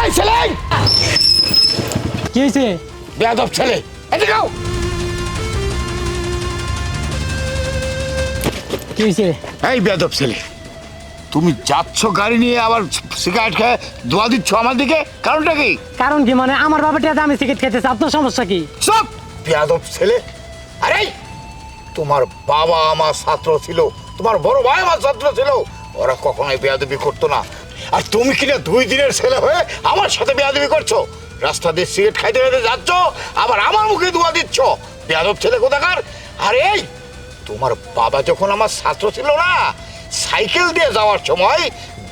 এই ছেলে কি হয়েছে? বেয়াদব ছেলে, এদিকে আও। কি হয়েছে? এই বেয়াদব ছেলে, তুমি যাচ্ছ গাড়ি নিয়ে আবার সিগারেট খেয়ে দোয়া দিচ্ছ আমার দিকে, কারণটা কি? কারণ কি মানে আমার বাবাটা আমি সিগারেট খেতেছি, আপনার সমস্যা কি? সব বেয়াদব ছেলে। আরে তোমার বাবা আমার ছাত্র ছিল, তোমার বড় ভাই আমার ছাত্র ছিল, ওরা কখনোই বেয়াদবি করতো না। আর তুমি কিনা 2 দিনের ছেলে হয়ে আমার সাথে বেয়াদবি করছো, রাস্তা দিয়ে সিগারেট খাইতে খাইতে যাচ্ছ, আবার আমার মুখে দোয়া দিচ্ছ, বেয়াদব ছেলে কোথাকার। আর এই তোমার বাবা যখন আমার ছাত্র ছিল না, সাইকেল দিয়ে যাওয়ার সময়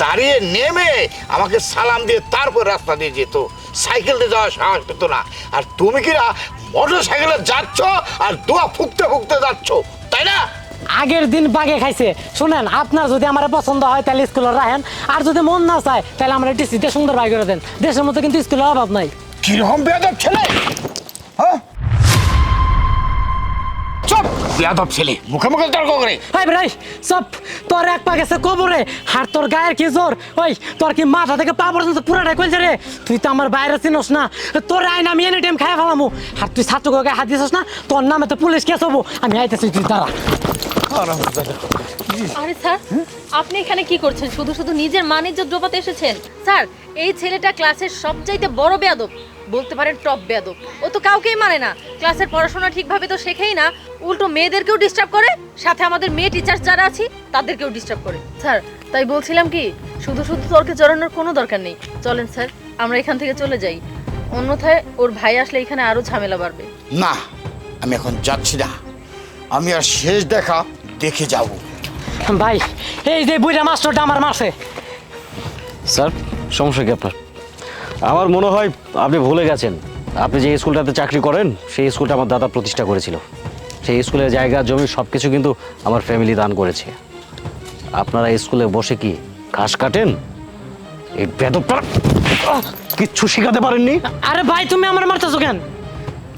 দাঁড়িয়ে নেমে আমাকে সালাম দিয়ে তারপর রাস্তা দিয়ে যেত, সাইকেল দিয়ে যাওয়ার সাহস পেত না। আর তুমি কিনা মোটর সাইকেলে যাচ্ছ আর দোয়া ফুকতে ফুকতে যাচ্ছ, তাই না? আগের দিন বাগে খাইছে। শুনেন, আপনার যদি আমার পছন্দ হয় তাহলে স্কুলে রাখেন, আর যদি মন না চায় তাহলে আমরা টিসিতে সুন্দর বাই করে দেন। দেশের মধ্যে কিন্তু স্কুলের অভাব নাই। কিরকম বেয়াদব ছেলে, হ্যাঁ? চুপ, বেয়াদব ছেলে, মুখে মুখে তর্ক করে। হাই ভাই সব, তোর এক পা গেছে কবরে, আর তোর গায়ের কি জোর? ওই তোর কি মাথা থেকে পা পর্যন্ত পুরাটাই কইছে রে? তুই তো আমার বাইরে চিনোস না, তোর আইন আমি এনি টাইম খাই ফেলামু। আর তুই ছাত্রকে হাত দিছিস না, তোর নামে তো পুলিশ কেস হবো। আমি আইতেছি, তুই দাঁড়া। আরে স্যার, আপনি এখানে কি করছেন? শুধু শুধু নিজের মান-ইজ্জত ডোবাতে এসেছেন? স্যার, এই ছেলেটা ক্লাসের সবচাইতে বড় বেয়াদব, বলতে পারেন টপ বেয়াদব। ও তো কাউকেই মানে না, ক্লাসের পড়াশোনা ঠিকভাবে তো শেখেই না, উল্টো মেয়েদেরকেও ডিস্টার্ব করে, সাথে আমাদের মেয়ে টিচার যারা আছি তাদেরকেও ডিস্টার্ব করে। স্যার, তাই বলছিলাম কি, শুধু শুধু তর্কে জড়ানোর কোনো দরকার নেই। চলেন স্যার, আমরা এখান থেকে চলে যাই, অন্যথায় ওর ভাই আসলে এখানে আরো ঝামেলা বাড়বে। না, আমি এখন যাচ্ছি না, আমি আর শেষ দেখা দেখে যাব। ভাই, এই যে বুইরা মাস্টারটা আমার মারছে। স্যার, সমস্যা কি আপনার? আমার মনে হয় আপনি ভুলে গেছেন, আপনি যে স্কুলটাতে চাকরি করেন সেই স্কুলটা আমার দাদা প্রতিষ্ঠা করেছিল। সেই স্কুলের জায়গা জমি সব কিছু কিন্তু আমার ফ্যামিলি দান করেছে। আপনারা স্কুলে বসে কি ঘাস কাটেন? এই বেদবটা কিচ্ছু শেখাতে পারেননি। আরে ভাই, তুমি আমার মারতেছো কেন?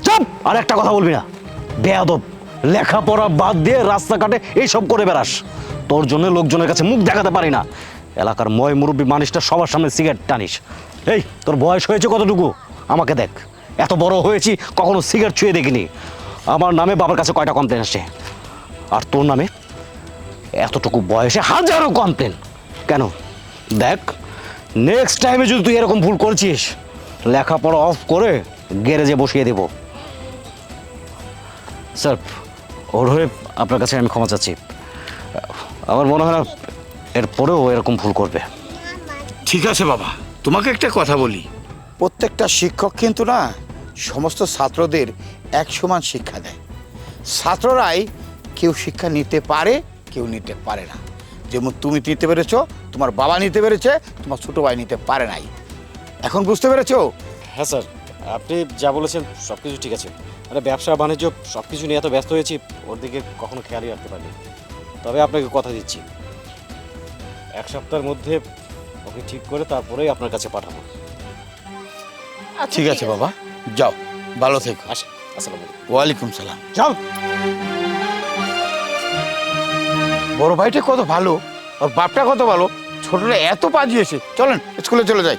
চুপ! আর একটা কথা বলবি না, বেয়াদব। লেখাপড়া বাদ দিয়ে রাস্তাঘাটে এইসব করে বেড়াস, তোর জন্য লোকজনের কাছে মুখ দেখাতে পারি না। এলাকার ময় মুরব্বী মানুষটা সবার সামনে সিগারেট টানিস। এই, তোর বয়স হয়েছে কতটুকু? আমাকে দেখ, এত বড় হয়েছি কখনো সিগারেট ছুঁয়ে দেখিনি। আমার নামে বাবার কাছে কয়টা কমপ্লেন আসছে, আর তোর নামে এতটুকু বয়সে হাজারো কমপ্লেন। কেন? দেখ, নেক্সট টাইমে যদি তুই এরকম ভুল করছিস, লেখাপড়া অফ করে গ্যারেজে বসিয়ে দেব। স্যার, ওর হয়ে আপনার কাছে আমি ক্ষমা চাচ্ছি। আমার মনে হয় না এরপরেও এরকম ভুল করবে। ঠিক আছে বাবা, তোমাকে একটা কথা বলি, প্রত্যেকটা শিক্ষক কিন্তু না সমস্ত ছাত্রদের এক সমান শিক্ষা দেয়। ছাত্ররাই কেউ শিক্ষা নিতে পারে, কেউ নিতে পারে না। যেমন তুমি নিতে পেরেছো, তোমার বাবা নিতে পেরেছে, তোমার ছোট ভাই নিতে পারে নাই। এখন বুঝতে পেরেছো? হ্যাঁ স্যার, আপনি যা বলেছেন সব কিছু ঠিক আছে। মানে ব্যবসা বাণিজ্য সব কিছু নিয়ে এত ব্যস্ত হয়েছি, ওর দিকে কখনো খেয়ালই রাখতে পারিনি। তবে আপনাকে কথা দিচ্ছি, 1 সপ্তাহের মধ্যে ওকে ঠিক করে তারপরেই আপনার কাছে পাঠাবো। আচ্ছা, ঠিক আছে বাবা, যাও, ভালো থেকো। আসেন। আসসালামু আলাইকুম। ওয়ালাইকুম সালাম। যাও। বড় ভাইটা কত ভালো, আর বাপটা কত ভালো, ছোটরা এত পাজিয়েছে। চলেন স্কুলে চলে যাই।